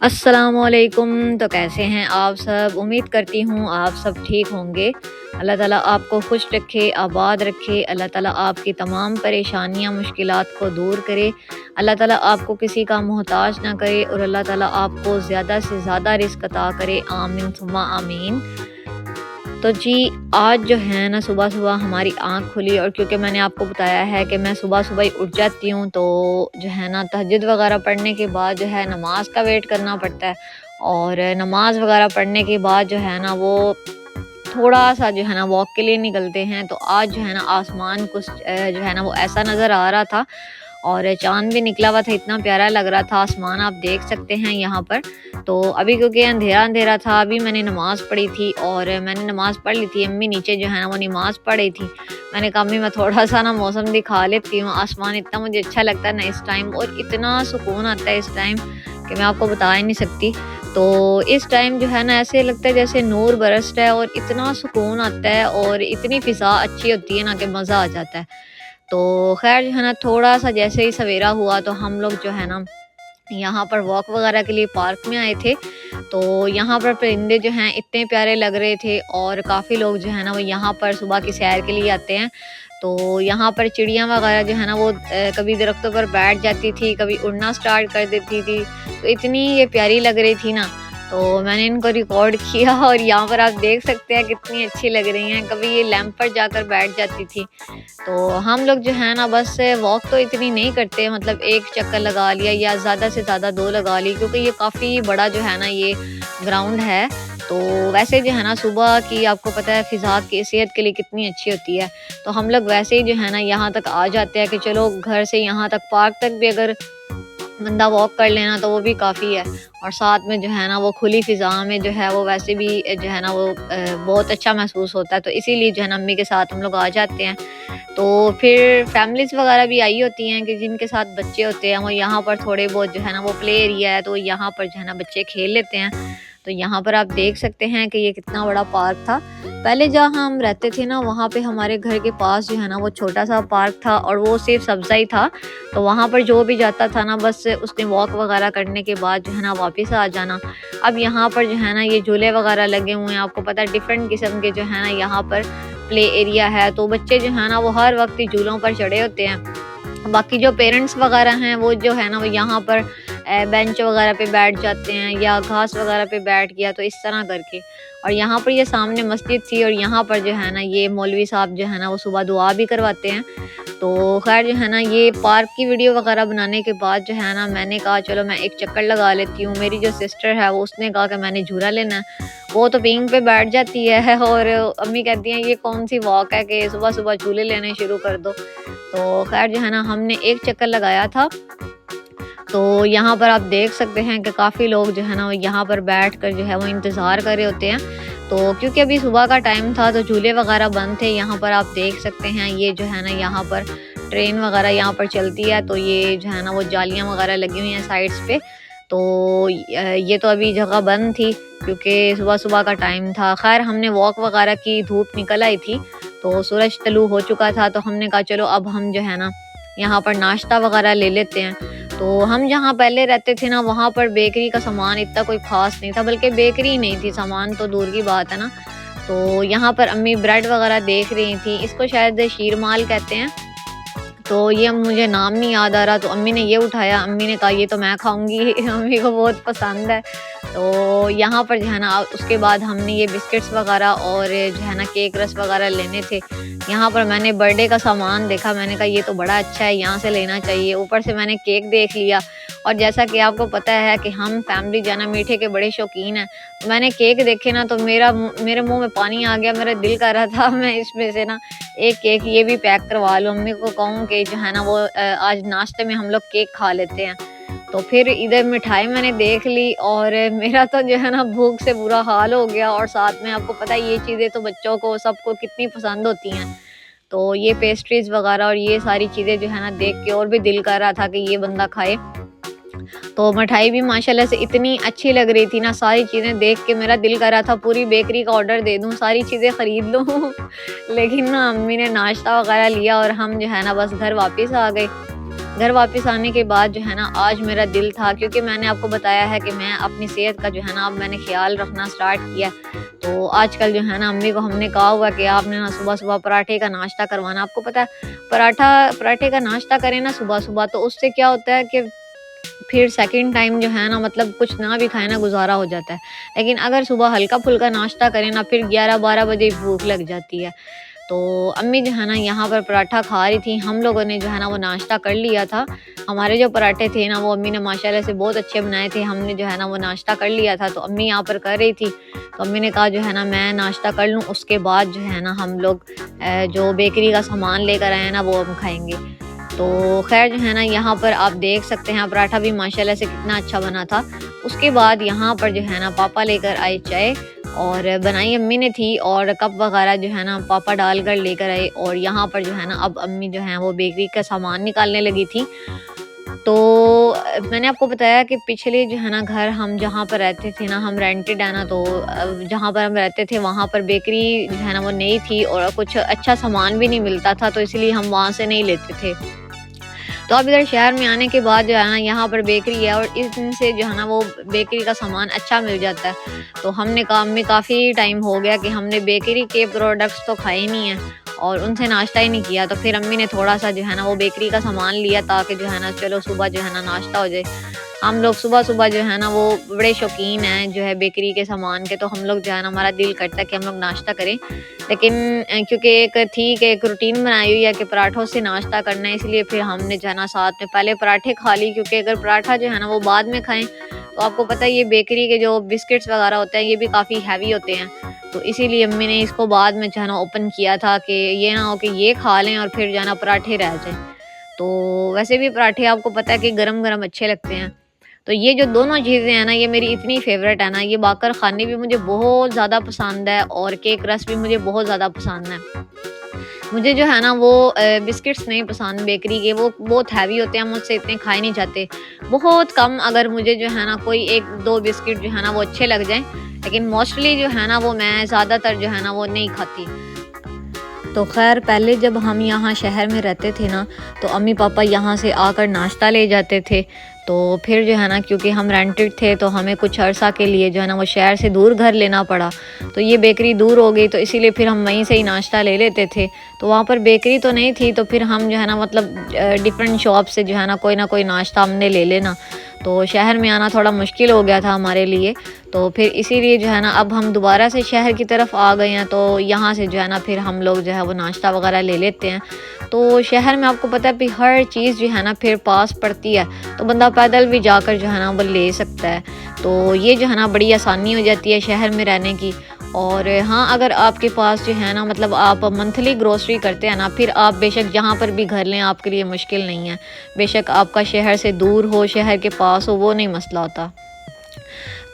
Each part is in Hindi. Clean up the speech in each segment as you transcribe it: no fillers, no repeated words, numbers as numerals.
अस्सलामुअलैकुम। तो कैसे हैं आप सब? उम्मीद करती हूँ आप सब ठीक होंगे। अल्लाह ताला आपको खुश रखे, आबाद रखे। अल्लाह ताला आपकी तमाम परेशानियाँ, मुश्किलात को दूर करे। अल्लाह ताला आपको किसी का मोहताज ना करे और अल्लाह ताला आपको ज़्यादा से ज़्यादा रिज़्क अता करे। आमीन सुम्मा आमीन। तो जी, आज जो है ना सुबह-सुबह हमारी आँख खुली और क्योंकि मैंने आपको बताया है कि मैं सुबह-सुबह ही उठ जाती हूँ, तो जो है ना तहज्जुद वगैरह पढ़ने के बाद जो है नमाज़ का वेट करना पड़ता है। और नमाज़ वगैरह पढ़ने के बाद जो है ना वो थोड़ा-सा जो है ना वॉक के लिए निकलते हैं। तो आज जो है ना आसमान कुछ जो है ना वो ऐसा नज़र आ रहा था और चाँद भी निकला हुआ था, इतना प्यारा लग रहा था आसमान, आप देख सकते हैं यहाँ पर। तो अभी क्योंकि अंधेरा-अंधेरा था, अभी मैंने नमाज़ पढ़ी थी और मैंने नमाज़ पढ़ ली थी। अम्मी नीचे जो है ना वो नमाज़ पढ़ रही थी। मैंने कहा अम्मी मैं थोड़ा-सा ना मौसम दिखा लेती हूँ, आसमान इतना मुझे अच्छा लगता है ना इस टाइम और इतना सुकून आता है इस टाइम कि मैं आपको बता ही नहीं सकती। तो इस टाइम जो है ना ऐसे लगता है जैसे नूर बरस रहा है और इतना सुकून आता है और इतनी फ़िज़ा अच्छी होती है ना कि मज़ा आ जाता है। तो ख़ैर जो है ना थोड़ा-सा जैसे ही सवेरा हुआ तो हम लोग जो है ना यहाँ पर वॉक वगैरह के लिए पार्क में आए थे। तो यहाँ पर परिंदे जो हैं इतने प्यारे लग रहे थे और काफ़ी लोग जो है ना वो यहाँ पर सुबह की सैर के लिए आते हैं। तो यहाँ पर चिड़ियाँ वगैरह जो है ना वो कभी दरख्तों पर बैठ जाती थी, कभी उड़ना स्टार्ट कर देती थी। तो इतनी ये प्यारी लग रही थी ना, तो मैंने इनको रिकॉर्ड किया और यहाँ पर आप देख सकते हैं कितनी अच्छी लग रही हैं। कभी ये लैंप पर जाकर बैठ जाती थी। तो हम लोग जो है ना बस वॉक तो इतनी नहीं करते, मतलब 1 चक्कर लगा लिया या ज़्यादा से ज़्यादा 2 लगा ली, क्योंकि ये काफ़ी बड़ा जो है ना ये ग्राउंड है। तो वैसे जो है ना सुबह की आपको पता है फ़िज़ा की सेहत के लिए कितनी अच्छी होती है। तो हम लोग वैसे ही जो है ना यहाँ तक आ जाते हैं कि चलो घर से यहाँ तक पार्क तक भी अगर बंदा वॉक कर लेना तो वो भी काफ़ी है। और साथ में जो है ना वो खुली फ़िज़ा में जो है वो वैसे भी जो है ना वो बहुत अच्छा महसूस होता है। तो इसीलिए जो है ना अम्मी के साथ हम लोग आ जाते हैं। तो फिर फैमिलीज़ वगैरह भी आई होती हैं कि जिनके साथ बच्चे होते हैं, वो यहाँ पर थोड़े बहुत जो है ना वो प्ले एरिया है, तो यहाँ पर जो है ना बच्चे खेल लेते हैं। तो यहाँ पर आप देख सकते हैं कि ये कितना बड़ा पार्क था। पहले जहाँ हम रहते थे ना वहाँ पे हमारे घर के पास जो है ना वो छोटा-सा पार्क था और वो सिर्फ़ सब्ज़ा ही था। तो वहाँ पर जो भी जाता था ना बस उसने वॉक वगैरह करने के बाद जो है ना वापस आ जाना। अब यहाँ पर जो है ना ये झूले वगैरह लगे हुए हैं, आपको पता है डिफ़रेंट किस्म के जो है ना यहाँ पर प्ले एरिया है। तो बच्चे जो है ना वो हर वक्त ही झूलों पर चढ़े होते हैं। बाकी जो पेरेंट्स वगैरह हैं वो जो है ना वो यहाँ पर बेंच वगैरह पे बैठ जाते हैं या घास वगैरह पे बैठ गया, तो इस तरह करके। और यहाँ पर ये सामने मस्जिद थी और यहाँ पर जो है ना ये मौलवी साहब जो है ना वो सुबह दुआ भी करवाते हैं। तो ख़ैर जो है ना ये पार्क की वीडियो वगैरह बनाने के बाद जो है ना मैंने कहा चलो मैं एक चक्कर लगा लेती हूँ। मेरी जो सिस्टर है वो उसने कहा कि मैंने झूला लेना है। वो तो पिंग पे बैठ जाती है और अम्मी कहती हैं ये कौन सी वॉक है कि सुबह-सुबह झूले लेने शुरू कर दो। तो ख़ैर जो है ना हमने एक चक्कर लगाया था। तो यहाँ पर आप देख सकते हैं कि काफ़ी लोग जो है ना वो यहाँ पर बैठकर जो है वो इंतज़ार कर रहे होते हैं। तो क्योंकि अभी सुबह का टाइम था तो झूले वगैरह बंद थे। यहाँ पर आप देख सकते हैं ये जो है ना यहाँ पर ट्रेन वगैरह यहाँ पर चलती है, तो ये जो है ना वो जालियाँ वगैरह लगी हुई हैं साइड्स पे। तो ये तो अभी जगह बंद थी क्योंकि सुबह-सुबह का टाइम था। ख़ैर हमने वॉक वगैरह की, धूप निकल आई थी, तो सूरज तलू हो चुका था, तो हमने कहा चलो अब हम जो है ना यहाँ पर नाश्ता वगैरह ले लेते हैं। तो हम जहाँ पहले रहते थे ना वहाँ पर बेकरी का सामान इतना कोई ख़ास नहीं था, बल्कि बेकरी ही नहीं थी, सामान तो दूर की बात है ना। तो यहाँ पर अम्मी ब्रेड वगैरह देख रही थी, इसको शायद शीरमाल कहते हैं। तो ये मुझे नाम नहीं याद आ रहा, तो अम्मी ने ये उठाया, अम्मी ने कहा ये तो मैं खाऊँगी अम्मी को बहुत पसंद है। तो यहाँ पर जो है ना उसके बाद हमने ये बिस्किट्स वगैरह और जो है ना केक रस वगैरह लेने थे। यहाँ पर मैंने बर्थडे का सामान देखा, मैंने कहा ये तो बड़ा अच्छा है, यहाँ से लेना चाहिए। ऊपर से मैंने केक देख लिया और जैसा कि आपको पता है कि हम फैमिली जो है ना मीठे के बड़े शौकीन हैं। तो मैंने केक देखे ना तो मेरे मुँह में पानी आ गया, मेरा दिल कर रहा था मैं इसमें से ना एक केक ये भी पैक करवा लूँ। अम्मी को कहूँ कि जो है ना वो आज नाश्ते में हम लोग केक खा लेते हैं। तो फिर इधर मिठाई मैंने देख ली और मेरा तो जो है ना भूख से बुरा हाल हो गया और साथ में आपको पता है ये चीज़ें तो बच्चों को सबको कितनी पसंद होती हैं। तो ये पेस्ट्रीज़ वगैरह और ये सारी चीज़ें जो है ना देख के और भी दिल कर रहा था कि ये बंदा खाए। तो मिठाई भी माशाल्लाह से इतनी अच्छी लग रही थी ना, सारी चीज़ें देख के मेरा दिल कर रहा था पूरी बेकरी का ऑर्डर दे दूँ, सारी चीज़ें ख़रीद लूँ लेकिन ना अम्मी ने नाश्ता वगैरह लिया और हम जो है ना बस घर वापस आ गए। घर वापस आने के बाद जो है ना आज मेरा दिल था, क्योंकि मैंने आपको बताया है कि मैं अपनी सेहत का जो है ना अब मैंने ख्याल रखना स्टार्ट किया। तो आजकल जो है ना अम्मी को हमने कहा हुआ कि आपने ना सुबह-सुबह पराठे का नाश्ता करवाना। आपको पता है पराठे का नाश्ता करें ना सुबह-सुबह, तो उससे क्या होता है कि फिर सेकंड टाइम जो है ना मतलब कुछ ना भी खाए ना गुज़ारा हो जाता है। लेकिन अगर सुबह हल्का-फुल्का नाश्ता करें ना, फिर 11-12 बजे भूख लग जाती है। तो अम्मी जो है ना यहाँ पर पराठा खा रही थी, हम लोगों ने जो है ना वो नाश्ता कर लिया था। हमारे जो पराठे थे ना वो अम्मी ने माशाल्लाह से बहुत अच्छे बनाए थे, हमने जो है ना वो नाश्ता कर लिया था। तो अम्मी यहाँ पर कर रही थी, तो अम्मी ने कहा जो है ना मैं नाश्ता कर लूँ, उसके बाद जो है ना हम लोग जो बेकरी का सामान लेकर आए हैं ना वो हम खाएँगे। तो ख़ैर जो है ना यहाँ पर आप देख सकते हैं पराठा भी माशाल्लाह से कितना अच्छा बना था। उसके बाद यहाँ पर जो है ना पापा लेकर आए चाय, और बनाई अम्मी ने थी, और कप वगैरह जो है ना पापा डाल कर लेकर आए। और यहाँ पर जो है ना अब अम्मी जो है वो बेकरी का सामान निकालने लगी थी। तो मैंने आपको बताया कि पिछले जो है ना घर हम जहाँ पर रहते थे ना, हम रेंटेड है ना, तो जहाँ पर हम रहते थे वहाँ पर बेकरी जो है ना वो नहीं थी और कुछ अच्छा सामान भी नहीं मिलता था, तो इसलिए हम वहाँ से नहीं लेते थे। तो अब इधर शहर में आने के बाद जो है ना यहाँ पर बेकरी है, और इस दिन से जो है ना वो बेकरी का सामान अच्छा मिल जाता है। तो हमने कहा अम्मी काफ़ी टाइम हो गया कि हमने बेकरी के प्रोडक्ट्स तो खाए नहीं हैं और उनसे नाश्ता ही नहीं किया। तो फिर अम्मी ने थोड़ा सा जो है ना वो बेकरी का सामान लिया, ताकि जो है ना चलो सुबह जो है ना नाश्ता हो जाए। हम लोग सुबह-सुबह जो है ना वो बड़े शौकीन हैं जो है बेकरी के सामान के, तो हम लोग जो है ना हमारा दिल करता है कि हम लोग नाश्ता करें। लेकिन क्योंकि एक रूटीन बनाई हुई है कि पराठों से नाश्ता करना है, इसलिए फिर हमने जो है ना साथ में पहले पराठे खा ली, क्योंकि अगर पराठा जो है ना वो बाद में खाएँ तो आपको पता है ये बेकरी के जो बिस्किट्स वगैरह होते हैं ये भी काफ़ी हैवी होते हैं। तो इसीलिए अम्मी ने इसको बाद में जो है ना ओपन किया था कि ये ना हो कि ये खा लें और फिर जो है ना पराठे रह जाएँ। तो वैसे भी पराठे आपको पता है कि गरम-गरम अच्छे लगते हैं। तो ये जो दोनों चीज़ें हैं ना ये मेरी इतनी फ़ेवरेट है ना, ये बाकर ख़ानी भी मुझे बहुत ज़्यादा पसंद है और केक रस भी मुझे बहुत ज़्यादा पसंद है। मुझे जो है ना वो बिस्किट्स नहीं पसंद बेकरी के, वो बहुत हैवी होते हैं, मुझसे इतने खाए नहीं जाते। बहुत कम अगर मुझे जो है ना कोई 1-2 बिस्किट जो है ना वो अच्छे लग जाएँ, लेकिन मोस्टली जो है ना वो मैं ज़्यादातर जो है ना वो नहीं खाती। तो ख़ैर पहले जब हम यहाँ शहर में रहते थे ना, तो अम्मी पापा यहाँ से आकर नाश्ता ले जाते थे। तो फिर जो है ना क्योंकि हम रेंटेड थे तो हमें कुछ अरसा के लिए जो है ना वो शहर से दूर घर लेना पड़ा। तो ये बेकरी दूर हो गई, तो इसीलिए फिर हम वहीं से ही नाश्ता ले लेते थे। तो वहाँ पर बेकरी तो नहीं थी, तो फिर हम जो है ना मतलब डिफरेंट शॉप से जो है ना कोई नाश्ता हमने ले लेना। तो शहर में आना थोड़ा मुश्किल हो गया था हमारे लिए। तो फिर इसीलिए जो है ना अब हम दोबारा से शहर की तरफ आ गए हैं, तो यहाँ से जो है ना फिर हम लोग जो है वो नाश्ता वगैरह ले लेते हैं। तो शहर में आपको पता है भी हर चीज़ जो है ना फिर पास पड़ती है, तो बंदा पैदल भी जाकर जो है ना वो ले सकता है। तो ये जो है ना बड़ी आसानी हो जाती है शहर में रहने की। और हाँ, अगर आपके पास जो है ना मतलब आप मंथली ग्रोसरी करते हैं ना, फिर आप बेशक जहाँ पर भी घर लें आपके लिए मुश्किल नहीं है। बेशक आपका शहर से दूर हो, शहर के पास हो, वो नहीं मसला होता।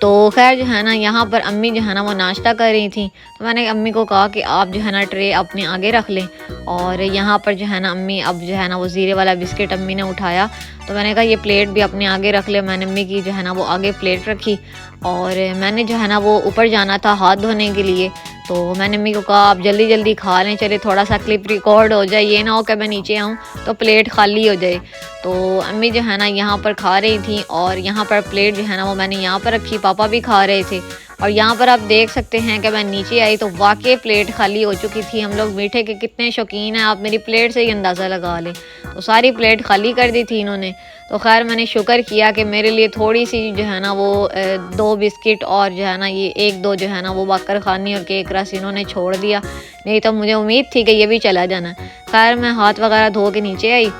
तो ख़ैर जो है ना यहाँ पर अम्मी जो है ना वो नाश्ता कर रही थी, तो मैंने अम्मी को कहा कि आप जो है ना ट्रे अपने आगे रख लें। और यहाँ पर जो है ना अम्मी अब जो है ना वो ज़ीरे वाला बिस्किट अम्मी ने उठाया, तो मैंने कहा ये प्लेट भी अपने आगे रख ले। मैंने अम्मी की जो है ना वो आगे प्लेट रखी, और मैंने जो है ना वो ऊपर जाना था हाथ धोने के लिए। तो मैंने अम्मी को कहा आप जल्दी जल्दी खा लें, चले थोड़ा सा क्लिप रिकॉर्ड हो जाए, ये ना हो कि मैं नीचे आऊँ तो प्लेट खाली हो जाए। तो अम्मी जो है ना यहाँ पर खा रही थी, और यहाँ पर प्लेट जो है ना वो मैंने यहाँ पर रखी, पापा भी खा रहे थे। और यहाँ पर आप देख सकते हैं कि मैं नीचे आई तो वाकई प्लेट खाली हो चुकी थी। हम लोग मीठे के कितने शौकीन हैं आप मेरी प्लेट से ही अंदाज़ा लगा लें। तो सारी प्लेट खाली कर दी थी इन्होंने। तो खैर मैंने शुक्र किया कि मेरे लिए थोड़ी सी जो है ना वो 2 बिस्किट और जो है ना ये 1-2 जो है ना वो बाकर ख़ानी और केक रस इन्होंने छोड़ दिया, नहीं तो मुझे उम्मीद थी कि ये भी चला जाना। खैर मैं हाथ वगैरह धो के नीचे आई।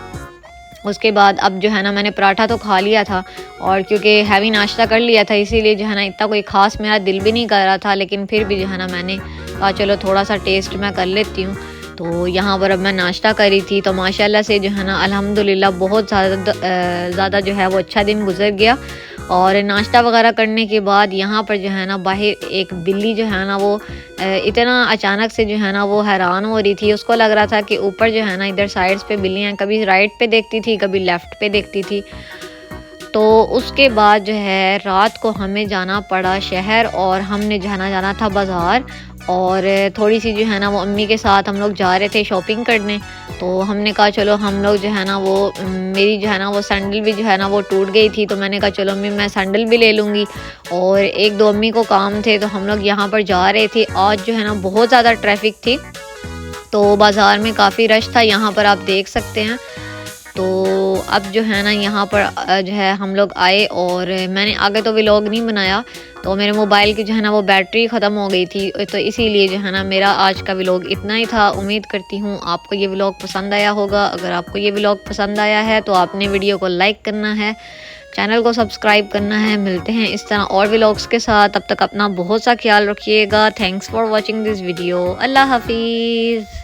उसके बाद अब जो है ना मैंने पराठा तो खा लिया था, और क्योंकि हैवी नाश्ता कर लिया था इसीलिए जो है ना इतना कोई ख़ास मेरा दिल भी नहीं कर रहा था, लेकिन फिर भी जो है ना मैंने कहा चलो थोड़ा सा टेस्ट मैं कर लेती हूँ। तो यहाँ पर अब मैं नाश्ता करी थी, तो माशाल्लाह से जो है ना अल्हम्दुलिल्लाह बहुत ज़्यादा जो है वो अच्छा दिन गुजर गया। और नाश्ता वगैरह करने के बाद यहाँ पर जो है ना बाहर एक बिल्ली जो है ना वो इतना अचानक से जो है ना वो हैरान हो रही थी। उसको लग रहा था कि ऊपर जो है ना इधर साइड्स पे बिल्लियाँ कभी राइट पे देखती थी, कभी लेफ़्ट पे देखती थी। तो उसके बाद जो है रात को हमें जाना पड़ा शहर, और हमने जाना था बाज़ार। और थोड़ी सी जो है ना वो अम्मी के साथ हम लोग जा रहे थे शॉपिंग करने। तो हमने कहा चलो हम लोग जो है ना वो मेरी जो है ना वो सैंडल भी जो है ना वो टूट गई थी, तो मैंने कहा चलो अम्मी मैं सैंडल भी ले लूँगी। और एक दो अम्मी को काम थे तो हम लोग यहाँ पर जा रहे थे। आज जो है ना बहुत ज़्यादा ट्रैफिक थी, तो बाज़ार में काफ़ी रश था, यहाँ पर आप देख सकते हैं। तो अब जो है ना यहाँ पर जो है हम लोग आए और मैंने आगे तो व्लॉग नहीं बनाया, तो मेरे मोबाइल की जो है ना वो बैटरी ख़त्म हो गई थी, तो इसीलिए जो है ना मेरा आज का व्लॉग इतना ही था। उम्मीद करती हूँ आपको ये व्लॉग पसंद आया होगा। अगर आपको ये व्लॉग पसंद आया है तो आपने वीडियो को लाइक करना है, चैनल को सब्सक्राइब करना है। मिलते हैं इस तरह और व्लॉग्स के साथ, तब तक अपना बहुत सा ख्याल रखिएगा। Thanks for watching this video. अल्लाह हाफिज़।